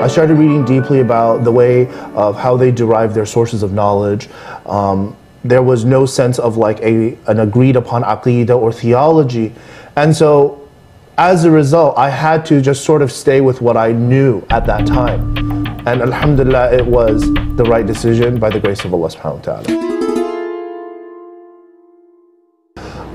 I started reading deeply about the way of how they derive their sources of knowledge. There was no sense of like an agreed upon aqidah or theology. And so as a result, I had to just sort of stay with what I knew at that time. And alhamdulillah, it was the right decision by the grace of Allah subhanahu wa ta'ala.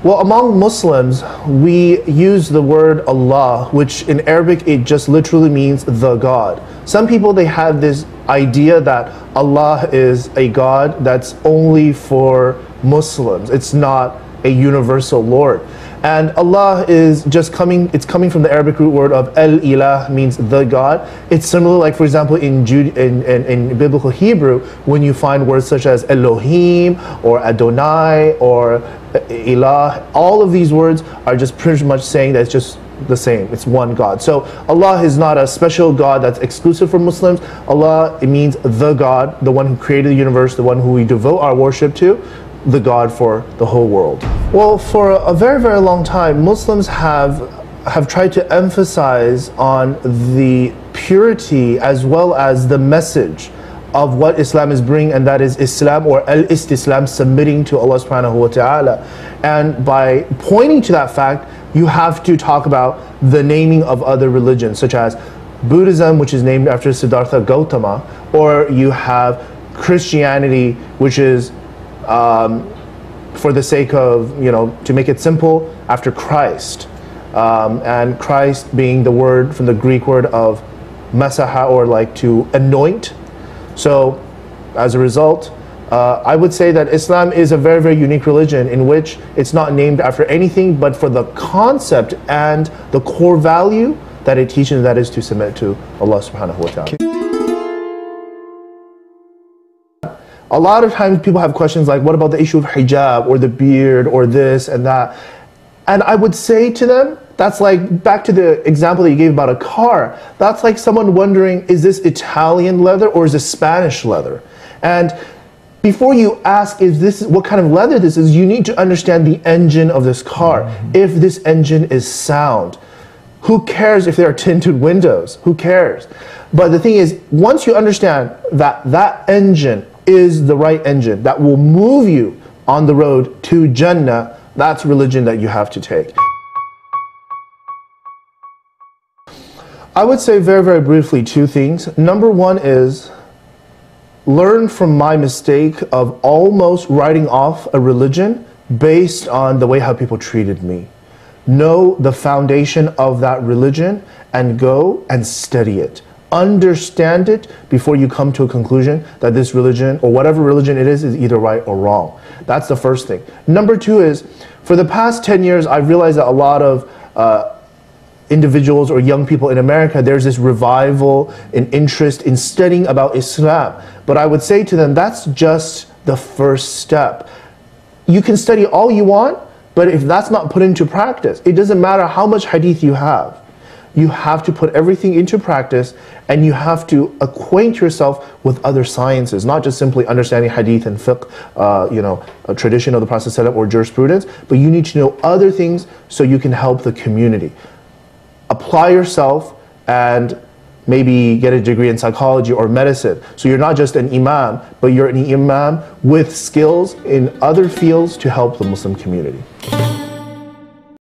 Well, among Muslims, we use the word Allah, which in Arabic, it just literally means the God. Some people, they have this idea that Allah is a God that's only for Muslims. It's not a universal Lord. And Allah is just it's coming from the Arabic root word of El-Ilah, means the God. It's similar, like for example, in biblical Hebrew, when you find words such as Elohim or Adonai or Ilah, all of these words are just pretty much saying that it's just the same. It's one God. So Allah is not a special God that's exclusive for Muslims. Allah, it means the God, the one who created the universe, the one who we devote our worship to, the God for the whole world. Well, for a very, very long time, Muslims have tried to emphasize on the purity as well as the message of what Islam is bringing, and that is Islam or al-istislam, submitting to Allah subhanahu wa ta'ala. And by pointing to that fact, you have to talk about the naming of other religions, such as Buddhism, which is named after Siddhartha Gautama, or you have Christianity, which is for the sake of, to make it simple, after Christ. And Christ being the word from the Greek word of masaha, or like to anoint. So as a result, I would say that Islam is a very, very unique religion in which it's not named after anything but for the concept and the core value that it teaches, that is to submit to Allah subhanahu wa ta'ala. A lot of times people have questions like, what about the issue of hijab or the beard or this and that? And I would say to them, that's like, back to the example that you gave about a car, that's like someone wondering, is this Italian leather or is this Spanish leather? And before you ask what kind of leather this is, you need to understand the engine of this car. If this engine is sound. Who cares if there are tinted windows? Who cares? But the thing is, once you understand that that engine is the right engine that will move you on the road to Jannah, that's religion that you have to take. I would say very, very briefly two things. Number one is learn from my mistake of almost writing off a religion based on the way how people treated me. Know the foundation of that religion and go and study it. Understand it before you come to a conclusion that this religion, or whatever religion it is either right or wrong. That's the first thing. Number two is, for the past 10 years, I've realized that a lot of individuals or young people in America, there's this revival and interest in studying about Islam. But I would say to them, that's just the first step. You can study all you want, but if that's not put into practice, it doesn't matter how much hadith you have. You have to put everything into practice, and you have to acquaint yourself with other sciences, not just simply understanding hadith and fiqh, a tradition of the Prophet ﷺ or jurisprudence, but you need to know other things so you can help the community. Apply yourself and maybe get a degree in psychology or medicine. So you're not just an imam, but you're an imam with skills in other fields to help the Muslim community.